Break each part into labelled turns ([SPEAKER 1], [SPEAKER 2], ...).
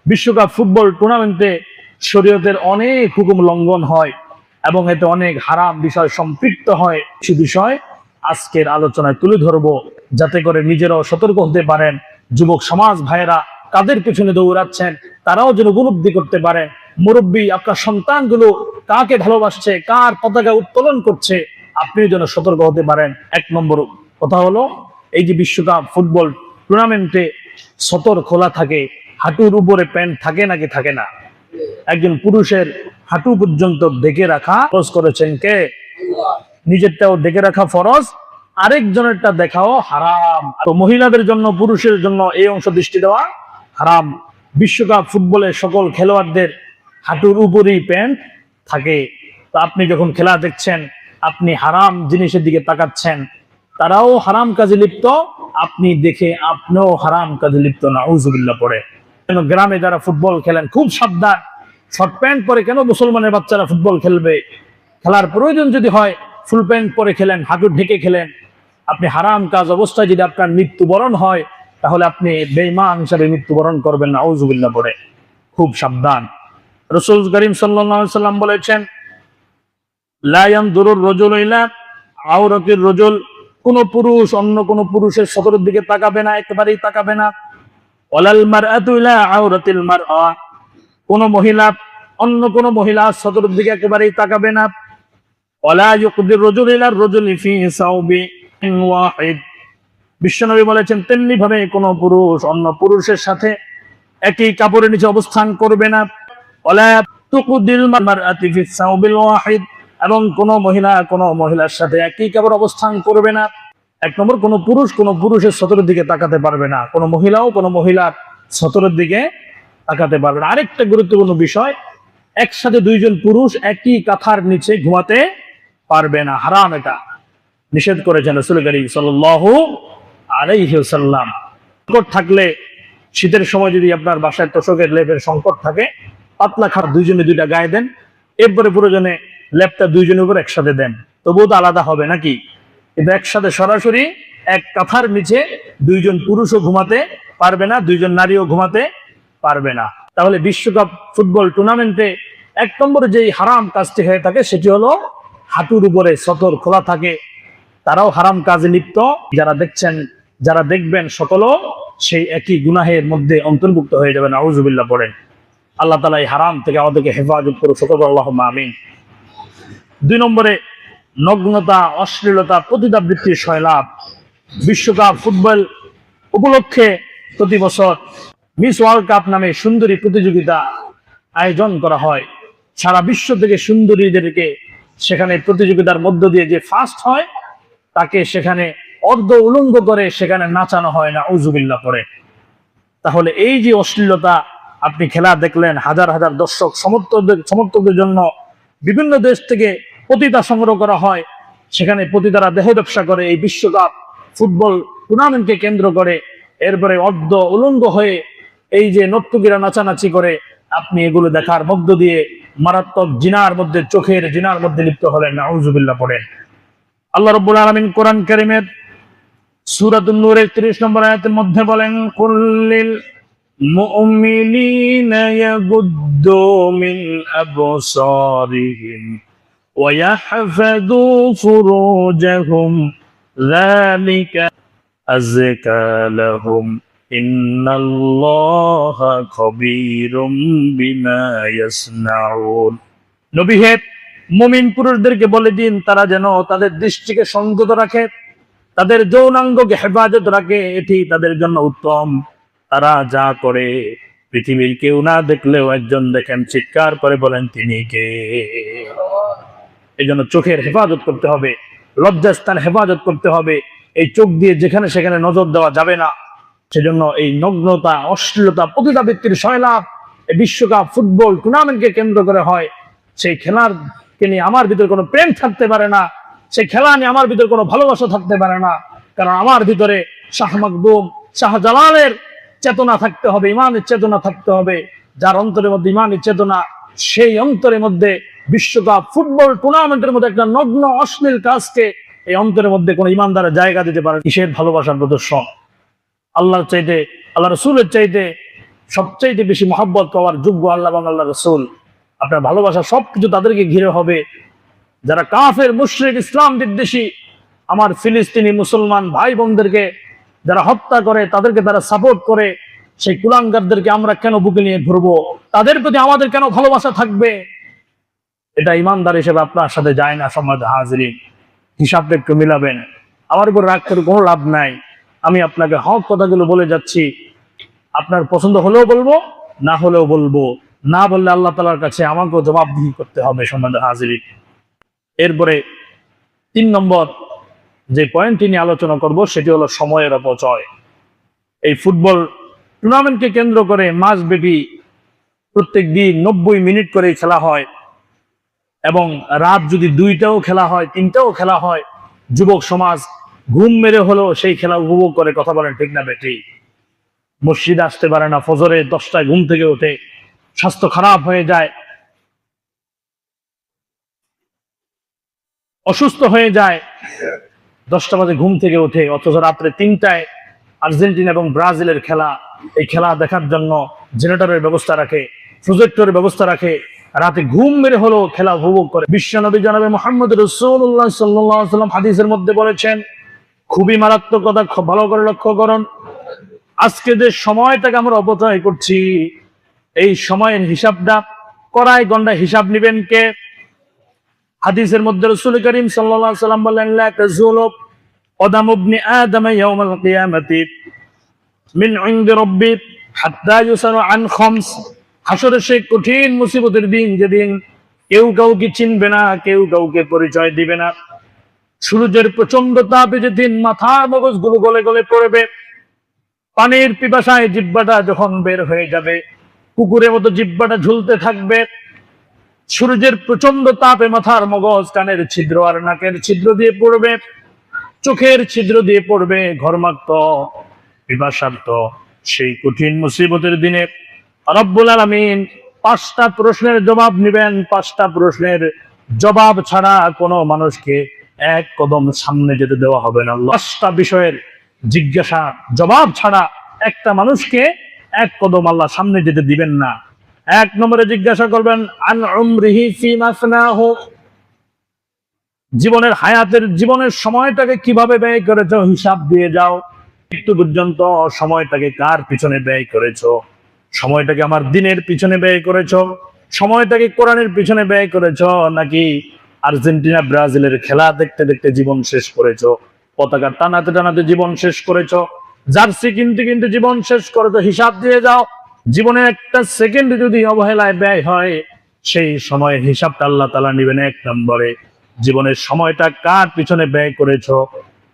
[SPEAKER 1] বিশ্বকাপ ফুটবল টুর্নামেন্টে শরীয়তের অনেক হুকুম লঙ্ঘন হয় এবং এতে অনেক হারাম বিষয় সম্পৃক্ত হয়। সে বিষয় আজকের আলোচনায় তুলে ধরবো, যাতে করে নিজেরাও সতর্ক হতে পারেন, যুবক সমাজ ভাইয়েরা কাদের পেছনে দৌড়াচ্ছেন তারাও যেন উপলব্ধি করতে পারেন। মুরব্বী, আপনার সন্তানগুলো কাকে ভালোবাসছে, কার পতাকা উত্তোলন করছে, আপনি যেন সতর্ক হতে পারেন। এক নম্বর কথা হলো, এই যে বিশ্বকাপ ফুটবল টুর্নামেন্টে সতর খোলা থাকে, হাঁটুর উপরে প্যান্ট থাকে নাকি থাকে না? একজন পুরুষের হাঁটু পর্যন্ত ঢেকে রাখা ফরজ করেছেন কে? নিজেরটাও ঢেকে রাখা ফরজ, আরেকজনেরটা দেখাও হারাম। তো মহিলাদের জন্য, পুরুষের জন্য এই অংশ দৃষ্টি দেওয়া হারাম। বিশ্বকাপ ফুটবলের সকল খেলোয়াড়দের হাঁটুর উপরেই প্যান্ট থাকে। তো আপনি যখন খেলা দেখছেন, আপনি হারাম জিনিসের দিকে তাকাচ্ছেন, তারাও হারাম কাজে লিপ্ত, আপনি দেখে আপনিও হারাম কাজে লিপ্ত। নাউজুবিল্লাহ পড়ে। গ্রামে যারা ফুটবল খেলেন খুব সাবধান। শর্ট প্যান্ট পরে কেন মুসলমানের বাচ্চারা ফুটবল খেলবে? খেলার প্রয়োজন যদি হয় ফুল প্যান্ট পরে খেলেন, হাঁটু ঢেকে খেলেন। আপনি হারাম কাজ অবস্থায় যদি আপনার মৃত্যুবরণ হয়, তাহলে আপনি বেঈমান হিসাবে মৃত্যুবরণ করবেন। নাউজুবিল্লাহ পড়ে। খুব সাবধান। রাসূল করিম সাল্লাল্লাহু আলাইহি ওয়াসাল্লাম বলেছেন, লা ইয়ানজুরুর রাজুলু ইলা আওরাতির রাজুল, কোন পুরুষ অন্য কোন পুরুষের সতরের দিকে তাকাবে না, একেবারেই তাকাবে না। ওয়ালাল মারআতু ইলা আওরাতিল মারআ, কোন মহিলা অন্য কোন মহিলার সতরের দিকে একেবারেই তাকাবে না। ওয়ালা ইউকদির রাজুল ইলা রাজুলি ফি সাওবিন ওয়াহিদ, বিশ্বনবী বলেছেন তেমনি ভাবে কোন পুরুষ অন্য পুরুষের সাথে একই কাপড়ের নিচে অবস্থান করবে না। ওয়ালা তুকদিল মারআতি ফি সাওবিল ওয়াহিদ, এবং কোন মহিলা কোন মহিলার সাথে একই কাপড় অবস্থান করবে না। এক নম্বর, কোন পুরুষ কোন পুরুষের সতরের দিকে তাকাতে পারবে না, কোন মহিলাও কোন মহিলার সতরের দিকে তাকাতে পারবে না। আরেকটা গুরুত্বপূর্ণ বিষয়, একসাথে দুইজন পুরুষ একই কাঁথার নিচে ঘুমাতে পারবে না, হারাম। এটা নিষেধ করেছেন রাসূল করিম সাল্লাল্লাহু আলাইহি ওয়াসাল্লাম। সংকট থাকলে, শীতের সময় যদি আপনার বাসায় তোশকের লেপের সংকট থাকে, পাতলা খাট দুইজনে দুইটা গায়ে দেন, এরপরে প্রয়োজনে লেপটা দুইজনের উপর একসাথে দেন, তবুও তো আলাদা হবে নাকি? কিন্তু একসাথে সরাসরি এক কাঁথার নিচে দুইজন পুরুষও ঘুমাতে পারবে না, দুইজন নারীও ঘুমাতে পারবে না। তাহলে বিশ্বকাপ ফুটবল টুর্নামেন্টে এক নম্বরে যেই হারাম কাজটি হয়ে থাকে সেটি হলো হাঁটুর উপরে সতর খোলা থাকে, তারাও হারাম কাজে লিপ্ত। যারা দেখছেন, যারা দেখবেন, সকলও সেই একই গুনাহের মধ্যে অন্তর্ভুক্ত হয়ে যাবে। নাউজুবিল্লাহ পড়েন। আল্লাহ তাআলা এই হারাম থেকে আমাদেরকে হেফাজত করুন, সকল আল্লাহুম্মা আমিন। দুই নম্বরে, নগ্নতা, অশ্লীলতা, পতিতাবৃত্তির সয়লাভ। বিশ্বকাপ ফুটবল উপলক্ষে প্রতি বছর মিস ওয়ার্ল্ড কাপ নামে সুন্দরী প্রতিযোগিতা আয়োজন করা হয়। সারা বিশ্ব থেকে সুন্দরীদেরকে সেখানে প্রতিযোগিতার মধ্য দিয়ে যে ফার্স্ট হয়, তাকে সেখানে অর্ধ উলঙ্গ করে সেখানে নাচানো হয়। নাউজুবিল্লাহ করে। তাহলে এই যে অশ্লীলতা, আপনি খেলা দেখলেন, হাজার হাজার দর্শক সমর্থকদের জন্য বিভিন্ন দেশ থেকে পতিতা সংগ্রহ করা হয়, সেখানে পতিতারা দেহ ব্যবসা করে এই বিশ্বকাপ ফুটবল টুর্নামেন্টকে কেন্দ্র করে। এরপরে অর্ধ উলঙ্গ হয়ে এই যে নর্তকীরা নাচানাচি করে, আপনি এগুলো দেখার মধ্য দিয়ে মারাত্মক জিনার মধ্যে, চোখের জিনার মধ্যে লিপ্ত হলেন। নাউজুবিল্লাহ পড়েন। আল্লাহ রাব্বুল আলামিন কোরআন কারীমের সূরাতুন নূরের 30 নম্বর আয়াতের মধ্যে বলেন, কুল্লিল মুমিনিনা ইয়াগুদ্দু মিন আবসারিহিম ওয়া ইয়াহফাযু ফুরুজাহুম যালিকা আযকা লাহুম ইন্নাল্লাহা খাবীরুম বিমা ইয়াসনাউন। নবী হে, মুমিন পুরুষদেরকে বলে দিন তারা যেন তাদের দৃষ্টিকে সংযত রাখে, তাদের যৌনাঙ্গকে হেফাজত রাখে, এটি তাদের জন্য উত্তম। তারা যা করে পৃথিবীর কেউ না দেখলেও একজন দেখেন, চিৎকার করে বলেন তিনি কে। এই জন্য চোখের হেফাজত করতে হবে, লজ্জাস্থান হেফাজত করতে হবে। এই চোখ দিয়ে যেখানে সেখানে নজর দেওয়া যাবে না। সেজন্য এই নগ্নতা, অশ্লীলতা, পতিতাবৃত্তির সয়লাভ এই বিশ্বকাপ ফুটবল টুর্নামেন্টকে কেন্দ্র করে হয়। সেই খেলারকে নিয়ে আমার ভিতরে কোনো প্রেম থাকতে পারে না, সেই খেলা নিয়ে আমার ভিতরে কোনো ভালোবাসা থাকতে পারে না। কারণ আমার ভিতরে শাহ মাকদুম, শাহজালালের চেতনা থাকতে হবে, ইমানের চেতনা থাকতে হবে। যার অন্তরের মধ্যে ইমানের চেতনা, সেই অন্তরের মধ্যে বিশ্বকাপ ফুটবল টুর্নামেন্টের মধ্যে একটা নগ্ন অশ্লীল কাজকে এই অন্তরের মধ্যে কোনো ইমানদারের জায়গা দিতে পারে। কিসের ভালোবাসার প্রদর্শন? আল্লাহর চাইতে, আল্লাহ রাসূলের চাইতে সবচাইতে বেশি মহব্বত পাওয়ার যোগ্য আল্লাহ এবং আল্লাহ রসুল। আপনার ভালোবাসা সবকিছু তাদেরকে ঘিরে হবে। যারা কাফের, মুশরিক, ইসলাম বিদ্বেষী, আমার ফিলিস্তিনি মুসলমান ভাই বোনদেরকে যারা হত্যা করে, তাদেরকে তারা সাপোর্ট করে, সেই কুলাঙ্গারদেরকে আমরা কেন বুকে নিয়ে ঘুরবো? তাদের প্রতি আমাদের কেন ভালোবাসা থাকবে? এটা ইমানদার হিসেবে আপনার সাথে যায় না। সম্মানিত হাজিরিন, হিসাবটা একটু মিলাবেন। আমার উপর রাগ করে কোনো লাভ নাই। আমি আপনাকে হক কথাগুলো বলে যাচ্ছি। আপনার পছন্দ হলেও বলবো, না হলেও বলবো। না বললে আল্লাহ তাআলার কাছে আমাকেও জবাবদিহি করতে হবে। সম্মানিত হাজিরিন, এরপরে 3 নম্বর যে পয়েন্টটি নিয়ে আলোচনা করব সেটি হলো সময়ের অপচয়। এই ফুটবল টুর্নামেন্টকে কেন্দ্র করে মাসব্যাপী প্রত্যেক দিন 90 মিনিট করে খেলা হয়, এবং রাত যদি 2টাও খেলা হয়, 3টাও খেলা হয়, যুবক সমাজ ঘুম মেরে হলো সেই খেলা উপভোগ করে। কথা বলেন ঠিক না বেঠি? মসজিদে আসতে পারে না, ফজরে 10টায় ঘুম থেকে ওঠে, স্বাস্থ্য খারাপ হয়ে যায়, অসুস্থ হয়ে যায়, 10টা বাজে ঘুম থেকে ওঠে, অথচ রাত্রে 3টায় আর্জেন্টিনা এবং ব্রাজিলের খেলা। এই খেলা দেখার জন্য জেনারেটরের ব্যবস্থা রাখে, প্রজেক্টরের ব্যবস্থা রাখে, রাতে ঘুম মেরে হলো খেলা উপভোগ করে। বিশ্বনবী জনাবে মুহাম্মদ রাসূলুল্লাহ সাল্লাল্লাহু আলাইহি ওয়াসাল্লাম হাদিসের মধ্যে বলেছেন, খুবই মারাত্মক কথা, ভালো করে লক্ষ্য করুন। আজকে যে সময়টাকে আমরা অপচয় করছি, এই সময়ের হিসাবটা কড়াই গন্ডায় হিসাব নেবেন কে? হাদিসের মধ্যে রাসূল করিম সাল্লাল্লাহু আলাইহি ওয়াসাল্লাম বলেন, লা তাযুলু কদামু ইবনি আদম ইয়াউমাল কিয়ামাতি মিন ইনদি রাব্বি হাত্তা ইউসালু আন খামস। হাসরের সেই কঠিন মুসিবতের দিন, যেদিন কেউ কাউকে চিনবে না, কেউ কাউকে পরিচয় দিবে না। সূর্যের প্রচন্ড তাপে যেদিন মাথার মগজগুলো গলে গলে পড়বে, পানির পিপাসায় জিহ্বাটা যখন বের হয়ে যাবে, কুকুরের মতো জিহ্বাটা ঝুলতে থাকবে। সূর্যের প্রচন্ড তাপে মাথার মগজ কানের ছিদ্র আর নাকের ছিদ্র দিয়ে পড়বে, চোখের ছিদ্র দিয়ে পড়বে। ঘর্মাক্ত, পিপাসার্ত সেই কঠিন মুসিবতের দিনে রব্বুল আলামিন 5টা প্রশ্নের জবাব নেবেন। 5টা প্রশ্নের জবাব ছাড়া কোনো মানুষকে এক কদম সামনে যেতে দেওয়া হবে না। 5টা বিষয়ের জিজ্ঞাসা জবাব ছাড়া একটা মানুষকে এক কদম আল্লাহ সামনে যেতে দিবেন না। 1 নম্বরে জিজ্ঞাসা করবেন, আন উমরিহি ফিমা আফনাহু, জীবনের হায়াতের, জীবনের সময়টাকে কিভাবে ব্যয় করেছো, হিসাব দিয়ে যাও। মৃত্যু পর্যন্ত সময়টাকে কার পিছনে ব্যয় করেছো? সময়টাকে আমার দিনের পিছনে ব্যয় করেছো? সময়টাকে কোরআনের পিছনে ব্যয় করেছো, নাকি আর্জেন্টিনা ব্রাজিলের খেলা দেখতে দেখতে জীবন শেষ করেছো? পতাকা টানাতে টানাতে জীবন শেষ করেছো? জার্সি কিনতে কিনতে জীবন শেষ করেছো? হিসাব দিয়ে যাও। জীবনে একটা সেকেন্ড যদি অবহেলায় ব্যয় হয়, সেই সময়ের হিসাবটা আল্লাহ তাআলা নেবেন। 1 নম্বরে জীবনের সময়টা কার পিছনে ব্যয় করেছো?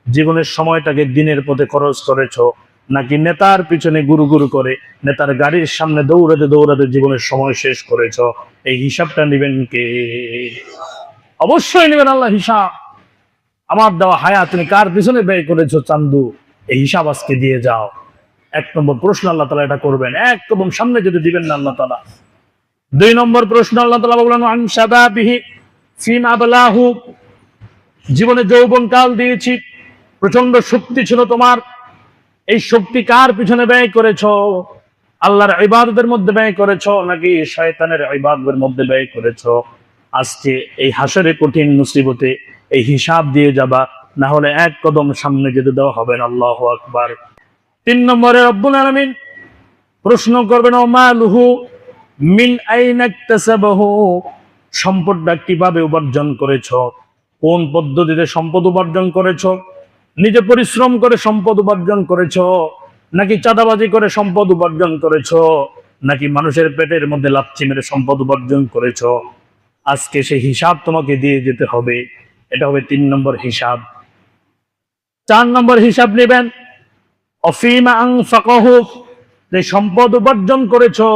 [SPEAKER 1] জীবনের সময়টাকে দিনের পথে খরচ করেছো, নাকি নেতার পিছনে গুরু গুরু করে নেতার গাড়ির সামনে দৌড়াতে দৌড়াতে জীবনের সময় শেষ করেছো? এই হিসাবটা নেবেন কে? অবশ্যই নেবেন আল্লাহ হিসাব। আমার দেওয়া হায়াত তুমি কার পিছনে ব্যয় করেছো চান্দু? এই হিসাব আজকে দিয়ে যাও। 1 নম্বর প্রশ্ন আল্লাহ তাআলা এটা করবেন। এক কদম সামনে যেতে দিবেন না আল্লাহ তাআলা। 2 নম্বর প্রশ্ন আল্লাহ তাআলা বললেন, আন শাবাবিহি ফিমা আবলাহু, জীবনে যৌবন কাল দিয়েছি, প্রচন্ড শক্তি ছিল তোমার, এই শক্তি কার পিছনে ব্যয় করেছো? আল্লাহর ইবাদতের মধ্যে ব্যয় করেছো, নাকি শয়তানের ইবাদতের মধ্যে ব্যয় করেছো? আজকে এই হাসরে কঠিন মুসিবতে এই হিসাব দিয়ে যাবা, না হলে 1 কদম সামনে যেতে দেওয়া হবে না। আল্লাহু আকবার। 3 নম্বরে রব্বুল আলামিন প্রশ্ন করবেন, ও মালুহু মিন আইনা ইকতাসাবাহু, সম্পদটা কিভাবে উপার্জন করেছো? কোন পদ্ধতিতে সম্পদ উপার্জন করেছো? নিজে পরিশ্রম করে সম্পদ উপার্জন করেছো, নাকি চাঁদাবাজি করে সম্পদ উপার্জন করেছো, নাকি মানুষের পেটের মধ্যে লাথি মেরে সম্পদ উপার্জন করেছো? আজকে সেই হিসাব তোমাকে দিয়ে যেতে হবে। এটা হবে 3 নম্বর হিসাব। 4 নম্বর হিসাব নেবেন, অফিমা আনফাকাহু, যে সম্পদ উপার্জন করেছো,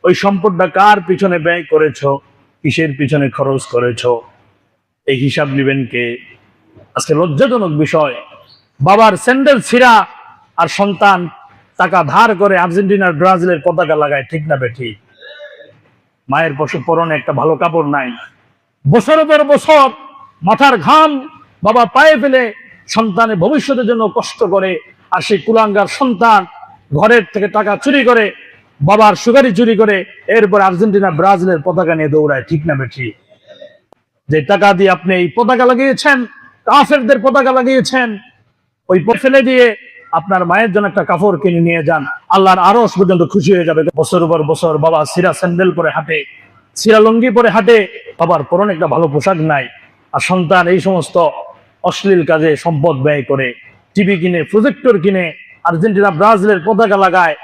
[SPEAKER 1] ওই সম্পদটা কার পিছনে ব্যয় করেছো, কিসের পিছনে খরচ করেছো? এই হিসাব নেবেন কে? আজকে লজ্জাজনক বিষয়, বাবার স্যান্ডেল ছিঁড়া আর সন্তান টাকা ধার করে আর্জেন্টিনার ব্রাজিলের পতাকা লাগায়। ঠিক না বেঠি? মায়ের পরনে একটা ভালো কাপড় নাই, বছরের পর বছর মাথার ঘাম বাবা পায়ে ফেলে সন্তানের ভবিষ্যতের জন্য কষ্ট করে, আর সেই কুলাঙ্গার সন্তান ঘরের থেকে টাকা চুরি করে বাবার সুগারি চুরি করে এরপর আর্জেন্টিনা ব্রাজিলের পতাকা নিয়ে দৌড়ায়, ঠিক না বেঠি? যে টাকা দিয়ে আপনি এই পতাকা লাগিয়েছেন, কাফেরদের পতাকা লাগিয়েছেন, ওই ফেলে দিয়ে আপনার মায়ের জন্য একটা কাপড় কিনে নিয়ে যান, আল্লাহর আরশ পর্যন্ত খুশি হয়ে যাবে। বছর পর বছর বাবা সিরা স্যান্ডেল পরে হাঁটে, সিরা লুঙ্গি পরে হাঁটে, বাবার পরনে একটা ভালো পোশাক নাই, আর সন্তান এই সমস্ত অশ্লীল কাজে সম্পদ ব্যয় করে, টিভি কিনে, প্রজেক্টর কিনে, আর্জেন্টিনা ব্রাজিলের পতাকা লাগায়,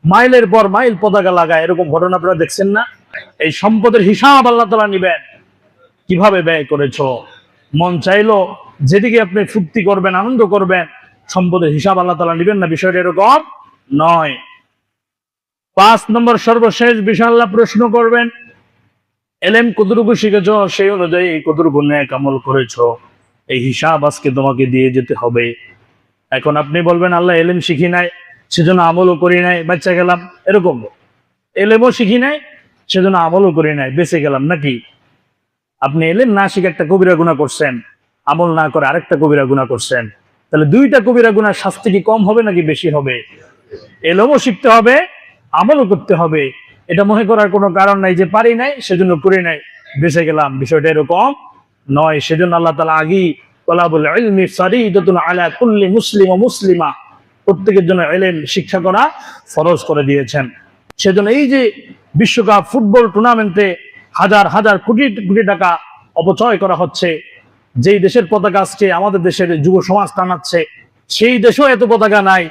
[SPEAKER 1] মাইলের পর মাইল পতাকা লাগায়। এরকম ঘটনা আপনারা দেখছেন না? এই সম্পদের হিসাব আল্লাহ তাআলা নিবেন, কিভাবে ব্যয় করেছো। মন চাইলো যেদিকে আপনি ফুর্তি করবেন, আনন্দ করবেন, সম্পদের হিসাব আল্লাহ তাআলা নিবেন না, বিষয়টা এরকম নয়। 5 নম্বর সর্বশেষ বিষয় আল্লাহ প্রশ্ন করবেন, এলেম কতটুকু শিখেছো, সেই অনুযায়ী কতটুকু নেক আমল করেছো, এই হিসাব আজকে তোমাকে দিয়ে যেতে হবে। এখন আপনি বলবেন আল্লাহ এলেম শিখি নাই সেজন্য আমলও করি নাই, বাচ্চা গেলাম, এরকম। এলেমও শিখি নাই সেজন্য আমলও করি নাই, বেঁচে গেলাম নাকি? আপনি এলেম না শিখে একটা কবিরা গুনাহ করছেন, আমল না করে আরেকটা কবিরা গুনাহ করছেন, তাহলে দুইটা কবিরা গুনার শাস্তি কি কম হবে নাকি বেশি হবে? এলেমও শিখতে হবে, আমলও করতে হবে। এটা মনে করার কোনো কারণ নাই যে পারি নাই সেজন্য করি নাই, বেঁচে গেলাম, বিষয়টা এরকম নয়। সেজন্য আল্লাহ তাআলা আগেই তলাবুল ইলমি ফরিদাতুন আলা কুল্লি মুসলিম ও মুসলিমা, প্রত্যেকের জন্য ইলম শিক্ষা করা ফরজ করে দিয়েছেন। সেজন্য এই যে বিশ্বকাপ ফুটবল টুর্নামেন্টে হাজার হাজার কোটি কোটি টাকা অপচয় করা হচ্ছে, যেই দেশের পতাকা আজকে আমাদের দেশের যুব সমাজ টানাচ্ছে, সেই দেশেও এত পতাকা নাই,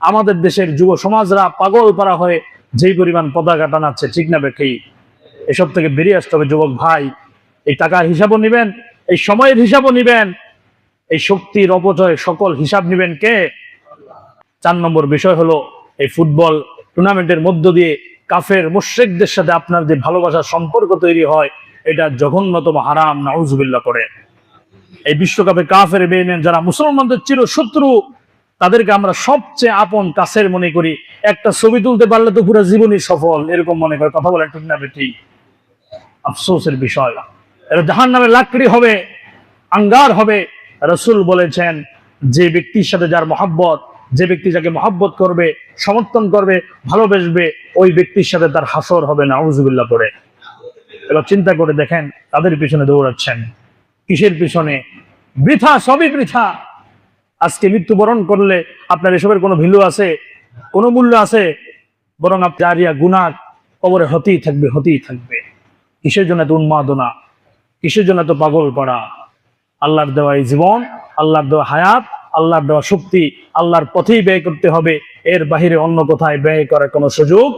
[SPEAKER 1] আমাদের দেশের যুব সমাজরা পাগল পারা হয়ে যেই পরিমাণ পতাকা টানাচ্ছে, ঠিক না বেঠি? এসব থেকে বেরিয়ে আসতে হবে যুবক ভাই। এই টাকার হিসাবও নিবেন, এই সময়ের হিসাবও নিবেন, এই শক্তির অপচয় সকল হিসাব নিবেন কে? 4 নম্বর বিষয় হলো, এই ফুটবল টুর্নামেন্টের মধ্য দিয়ে কাফের মুশরিকদের সাথে আপনার যে ভালোবাসার সম্পর্ক তৈরি হয়, এটা জঘন্যতম হারাম, নাউজুবিল্লাহ করে। এই বিশ্বকাপে কাফের বেঈমান যারা মুসলমানদের চির শত্রু, তাদেরকে আমরা সবচেয়ে আপন কাছের মনে করি। একটা ছবি তুলতে পারলে তো পুরো জীবনই সফল, এরকম মনে করে। কথা বলেন ঠিক না বেঠি? আফসোসের বিষয়, এটা জাহান্নামের লাকড়ি হবে, আঙ্গার হবে। রাসূল বলেছেন, যে ব্যক্তির সাথে যার মহব্বত, যে ব্যক্তি যাকে মহব্বত করবে, সমর্থন করবে, ভালোবাসবে, ওই ব্যক্তির সাথে তার হাসর হবে, নাউজুবিল্লাহ করে। এবার চিন্তা করে দেখেন, তাদের পিছনে দৌড়াচ্ছেন, কিসের পিছনে? বৃথা, সবই বৃথা। আজকে মৃত্যুবরণ করলে আপনার এসবের কোনো ভ্যালু আছে, কোনো মূল্য আছে? বরং আপনার জারিয়া গুনাহ কবরে হতেই থাকবে, হতেই থাকবে। কিসের জন্য এত উন্মাদনা, কিসের জন্য এত পাগল পড়া? আল্লাহর দেওয়া এই জীবন, আল্লাহর দেওয়া হায়াত, আল্লাহর দেওয়া শক্তি আল্লাহর পথেই ব্যয় করতে হবে, এর বাহিরে অন্য কোথায় ব্যয় করার কোনো সুযোগ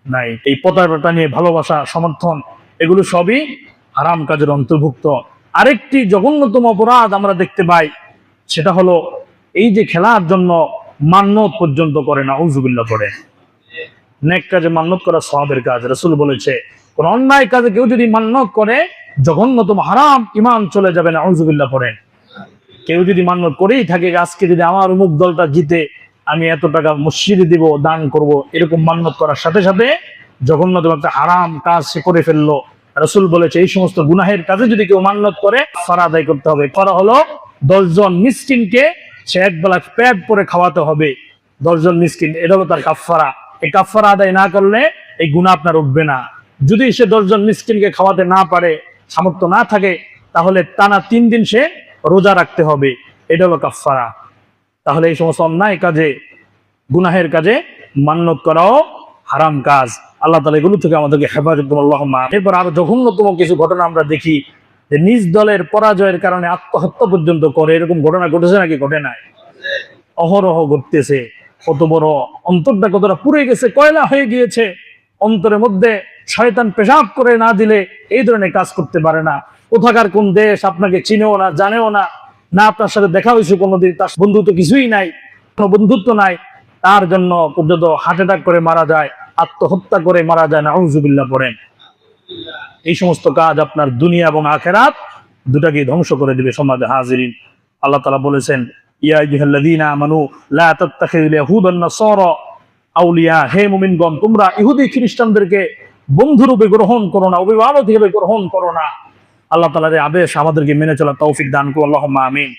[SPEAKER 1] নাই। এই পতাকা নিয়ে ভালোবাসা, সমর্থন, এগুলো সবই হারাম কাজের অন্তর্ভুক্ত। আরেকটি জঘন্যতম অপরাধ আমরা দেখতে পাই, সেটা হলো এই যে খেলার জন্য মান্নত পর্যন্ত করে, নাউজুবিল্লাহ করে। নেক কাজে মান্নত করা সওয়াবের কাজ। রাসূল বলেছে, কোন অন্যায় কাজে কেউ যদি মান্নত করে, জঘন্যতম হারাম, ঈমান চলে যাবে, নাউজুবিল্লাহ করে। কেউ যদি মান্নত করেই থাকে, আজকে যদি আমার অমুক দলটা জিতে আমি এত টাকা মসজিদে দিব, দান করব, এরকম মান্নত করার সাথে সাথে জঘন্যতম একটা হারাম কাজ সে করে ফেললো। রাসূল বলেছে, এই সমস্ত গুনাহের কাজে যদি কেউ মান্নত করে, কাফারা আদায় করতে হবে। করা হলো 10 জন মিসকিনকে সে একবেলা পেট পরে খাওয়াতে হবে। 10 জন মিসকিন, এটা হলো তার কাফারা। এই কাফারা আদায় না করলে এই গুনাহ আপনার উঠবে না। যদি সে 10 জন মিসকিনকে খাওয়াতে না পারে, সামর্থ্য না থাকে, তাহলে টানা 3 দিন সে রোজা রাখতে হবে। এটা হলো কাফারা। তাহলে এই সমস্ত অন্যায় কাজে, গুনাহের কাজে মান্নত করাও হারাম কাজ। আল্লাহ তাআলা এগুলো থেকে আমাদেরকে হেফাজত করুন, আল্লাহুম্মা। এরপর আরো জঘন্যতম কিছু ঘটনা আমরা দেখি, যে নিজ দলের পরাজয়ের কারণে আত্মহত্যা পর্যন্ত করে। এরকম ঘটনা ঘটেছে নাকি? ঘটে নাই? অহরহ ঘটতেছে। কত বড় অন্তরটা, কতটা পুড়ে গেছে, কয়লা হয়ে গিয়েছে। অন্তরের মধ্যে শয়তান পেশাব করে না দিলে এই ধরনের কাজ করতে পারে না। কোথাকার কোন দেশ আপনাকে চিনেও না, জানেও না, না আপনার সাথে দেখা হয়েছে কোনোদিন, তার বন্ধুত্ব কিছুই নাই, কোনো বন্ধুত্ব নাই, তার জন্য পর্যন্ত হার্ট অ্যাটাক করে মারা যায়, আত্মহত্যা করে মারা যায়, নাউজুবিল্লাহ পড়েন। এই সমস্ত কাজ আপনার দুনিয়া এবং আখিরাত দুটাকে ধ্বংস করে দিবে। সমাজে হাজিরিন, আল্লাহ তাআলা বলেছেন, ইয়া আইয়ুহাল্লাযীনা আমানু লা তাত্তাখিযুল ইয়াহুদা ওয়ান নাসারা আউলিয়া, হে মুমিনগণ, তোমরা ইহুদি খ্রিস্টানদেরকে বন্ধুরূপে গ্রহণ করো না, অভিভাবক হিসেবে গ্রহণ করো না। আল্লাহ তাআলার এই আদেশ আমাদেরকে মেনে চলার তৌফিক দান করুন, আল্লাহুম্মা আমিন।